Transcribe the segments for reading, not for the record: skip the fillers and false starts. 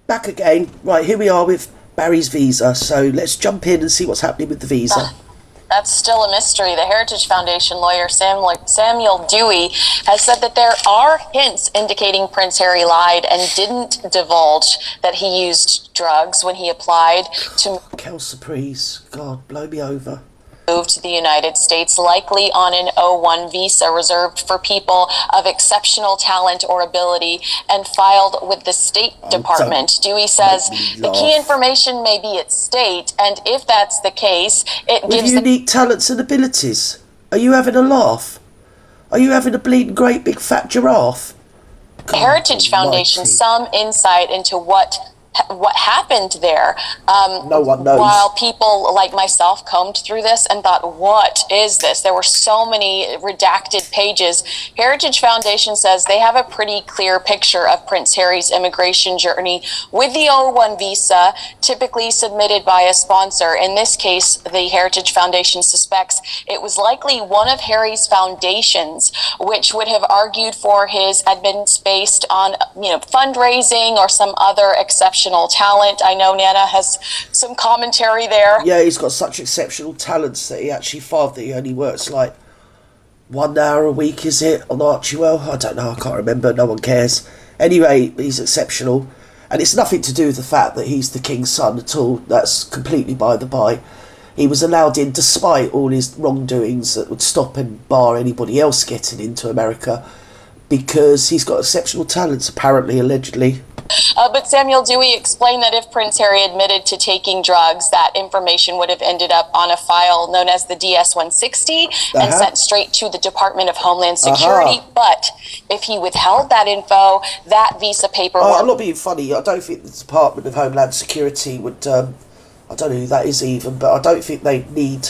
back again. Right, here we are with Barry's visa. So let's jump in and see what's happening with the visa. That's still a mystery. The Heritage Foundation lawyer Samuel Dewey has said that there are hints indicating Prince Harry lied and didn't divulge that he used drugs when he applied to Surprise. God, blow me over. Move to the United States, likely on an O1 visa reserved for people of exceptional talent or ability and filed with the State Department. Dewey says the key information may be at stake, and if that's the case, it gives unique talents and abilities. Are you having a laugh? Are you having a bleeding great big fat giraffe? The Heritage Foundation some insight into what happened there. No one knows. While people like myself combed through this and thought, what is this? There were so many redacted pages. Heritage Foundation says they have a pretty clear picture of Prince Harry's immigration journey with the O1 visa, typically submitted by a sponsor. In this case, the Heritage Foundation suspects it was likely one of Harry's foundations, which would have argued for his admittance based on, fundraising or some other exceptional talent. I know Nana has some commentary there. Yeah, he's got such exceptional talents that he actually filed that he only works like 1 hour a week, is it, on Archewell? I don't know, I can't remember, no one cares. Anyway, he's exceptional, and it's nothing to do with the fact that he's the king's son at all. That's completely by the by. He was allowed in despite all his wrongdoings that would stop and bar anybody else getting into America, because he's got exceptional talents, apparently, allegedly. But Samuel Dewey explained that if Prince Harry admitted to taking drugs, that information would have ended up on a file known as the DS-160 and sent straight to the Department of Homeland Security. But if he withheld that info, that visa paperwork... I'm not being funny. I don't think the Department of Homeland Security would... I don't know who that is even, but I don't think they need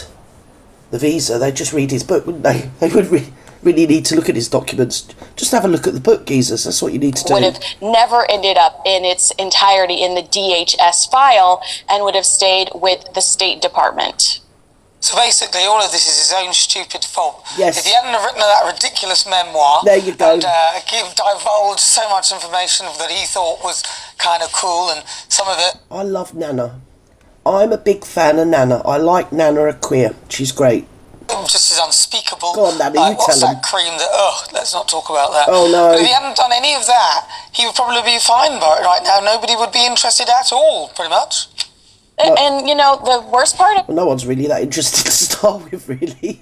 the visa. They'd just read his book, wouldn't they? They would really need to look at his documents. Just have a look at the book, geezers. That's what you need to do. Would have never ended up in its entirety in the DHS file and would have stayed with the State Department. So basically, all of this is his own stupid fault. Yes. If he hadn't have written that ridiculous memoir... There you go. And divulged so much information that he thought was kind of cool, and some of it... I love Nana. I'm a big fan of Nana. I like Nana a queer. She's great. Just as unspeakable. Go on, Nana, you what's tell that cream that... let's not talk about that. Oh, no. But if he hadn't done any of that, he would probably be fine right now. Nobody would be interested at all, pretty much. No. And, the worst part... Well, no one's really that interested to start with, really.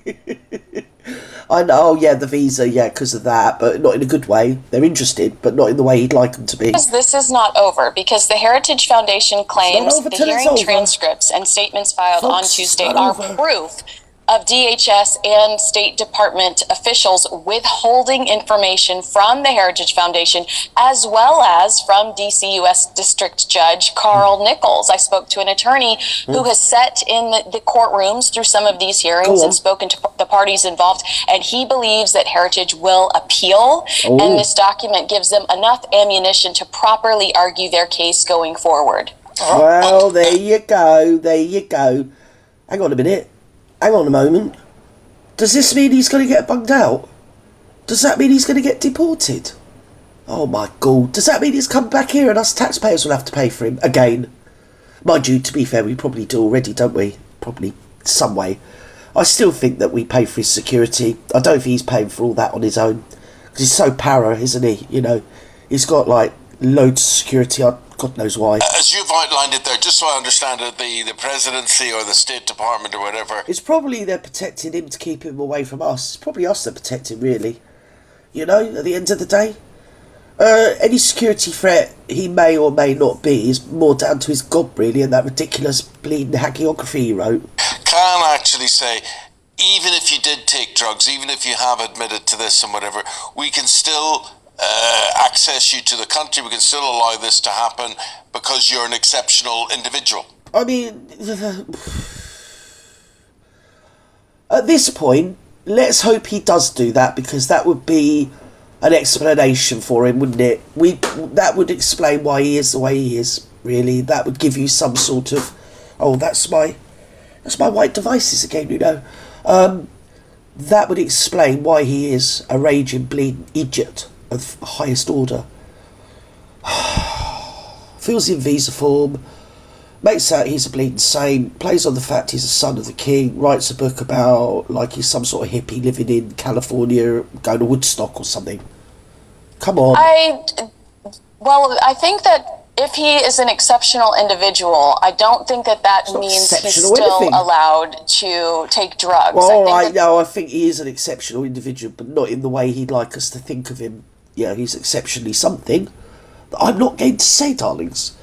I know, the visa, because of that, but not in a good way. They're interested, but not in the way he'd like them to be. This is not over, because the Heritage Foundation claims the hearing transcripts and statements filed on Tuesday are proof of DHS and State Department officials withholding information from the Heritage Foundation, as well as from DC U.S. District Judge Carl Nichols. I spoke to an attorney who has sat in the courtrooms through some of these hearings and spoken to the parties involved, and he believes that Heritage will appeal, and this document gives them enough ammunition to properly argue their case going forward. Well, there you go. Hang on a minute. Hang on a moment. Does this mean he's going to get bunged out? Does that mean he's going to get deported? Oh my God. Does that mean he's come back here and us taxpayers will have to pay for him again? Mind you, to be fair, we probably do already, don't we? Probably some way. I still think that we pay for his security. I don't think he's paying for all that on his own. Because he's so para, isn't he? He's got like loads of security. God knows why. As you've outlined it there, just so I understand it, the presidency or the State Department or whatever... It's probably they're protecting him to keep him away from us. It's probably us that protect him, really. At the end of the day. Any security threat he may or may not be is more down to his gob, really, and that ridiculous bleeding hagiography he wrote. Can actually say, even if you did take drugs, even if you have admitted to this and whatever, we can still... access you to the country, we can still allow this to happen because you're an exceptional individual. I mean, at this point, let's hope he does do that, because that would be an explanation for him, wouldn't it? That would explain why he is the way he is, really. That would give you some sort of, that's my white devices again, that would explain why he is a raging, bleeding idiot of highest order. fills in visa form, makes out he's a bleeding saint, plays on the fact he's a son of the king, writes a book about like he's some sort of hippie living in California, going to Woodstock or something. Come on. I think that if he is an exceptional individual, I don't think that means he's still allowed to take drugs. Well, I think he is an exceptional individual, but not in the way he'd like us to think of him. Yeah, he's exceptionally something that I'm not going to say, darlings.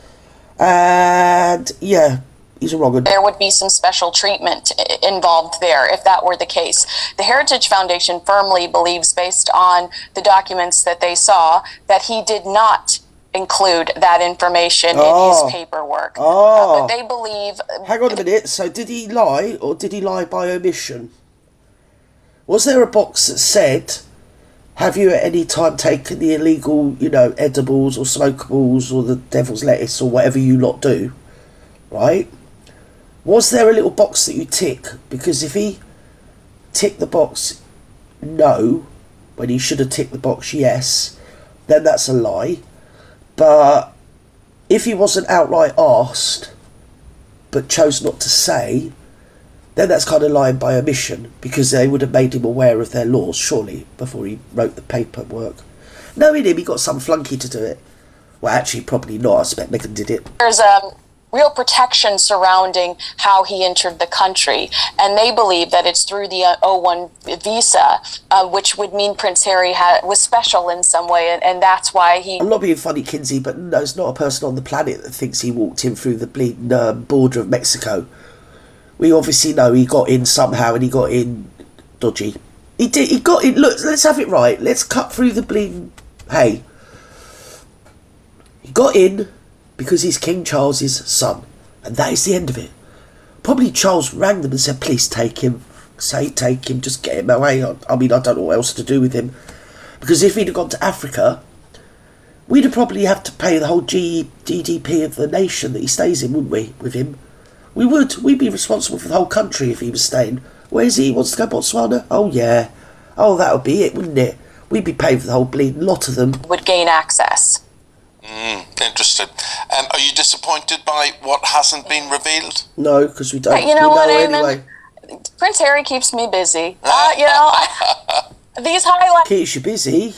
And yeah, he's a wrong one. There would be some special treatment involved there if that were the case. The Heritage Foundation firmly believes, based on the documents that they saw, that he did not include that information in his paperwork. But they believe... Hang on a minute. So did he lie, or did he lie by omission? Was there a box that said, have you at any time taken the illegal, edibles or smokables or the devil's lettuce or whatever you lot do? Right? Was there a little box that you tick? Because if he ticked the box no, when he should have ticked the box yes, then that's a lie. But if he wasn't outright asked, but chose not to say, then that's kind of lying by omission, because they would have made him aware of their laws, surely, before he wrote the paperwork. Knowing him, he got some flunky to do it. Well, actually, probably not. I expect Meghan did it. There's real protection surrounding how he entered the country, and they believe that it's through the O1 visa, which would mean Prince Harry was special in some way, and that's why he... I'm not being funny, Kinsey, but no, there's not a person on the planet that thinks he walked in through the bleeding border of Mexico. We obviously know he got in somehow, and he got in dodgy. He did. He got in. Look, let's have it right. Let's cut through the bleeding hay. He got in because he's King Charles's son, and that is the end of it. Probably Charles rang them and said, please take him, just get him away. I mean, I don't know what else to do with him, because if he'd have gone to Africa, we'd have probably have to pay the whole GDP of the nation that he stays in, wouldn't we, with him? We'd be responsible for the whole country if he was staying. Where is he? He wants to go Botswana? Oh yeah, that would be it, wouldn't it? We'd be paying for the whole bleeding lot of them. Would gain access. Interested. Are you disappointed by what hasn't been revealed? No, because we don't. You know what, anyway. Prince Harry keeps me busy. These highlights... Keeps you busy.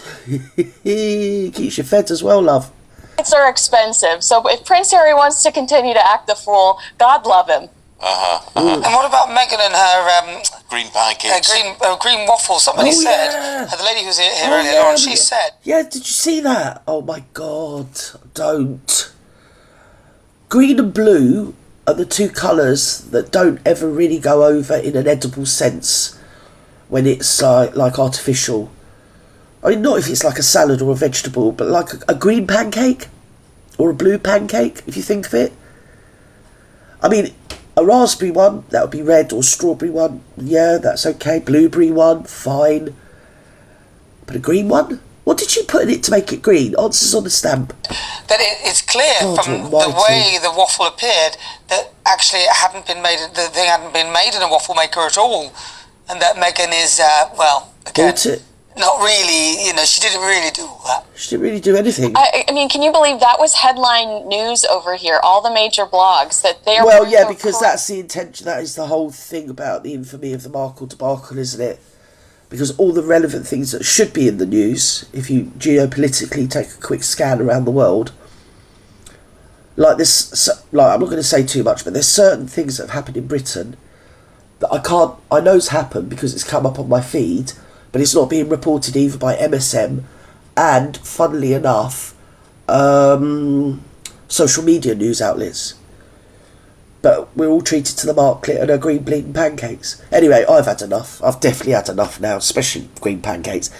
Keeps you fed as well, love. Are expensive, so if Prince Harry wants to continue to act the fool, God love him. And what about Meghan and her green pancakes? Green waffles. Somebody said, the lady who was here earlier on, she said... Yeah, did you see that? Oh my God, don't. Green and blue are the two colours that don't ever really go over in an edible sense when it's like artificial. I mean, not if it's like a salad or a vegetable, but like a green pancake or a blue pancake, if you think of it. I mean, a raspberry one, that would be red, or strawberry one, yeah, that's okay. Blueberry one, fine. But a green one? What did you put in it to make it green? Answers on the stamp. That it's clear from the way the waffle appeared that actually it hadn't been made. The thing hadn't been made in a waffle maker at all, and that Meghan is again, bought it. Not really. She didn't really do all that. She didn't really do anything. I mean, can you believe that was headline news over here? All the major blogs that they are... Well, yeah, because that's the intention. That is the whole thing about the infamy of the Markle debacle, isn't it? Because all the relevant things that should be in the news, if you geopolitically take a quick scan around the world, like this, I'm not going to say too much, but there's certain things that have happened in Britain that I know's happened because it's come up on my feed, but it's not being reported either by MSM and, funnily enough, social media news outlets. But we're all treated to the marklet and our green bleeding pancakes. Anyway, I've had enough. I've definitely had enough now, especially green pancakes.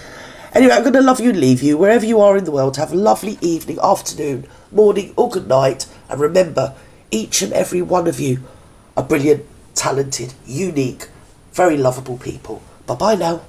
Anyway, I'm going to love you and leave you. Wherever you are in the world, have a lovely evening, afternoon, morning or good night. And remember, each and every one of you are brilliant, talented, unique, very lovable people. Bye-bye now.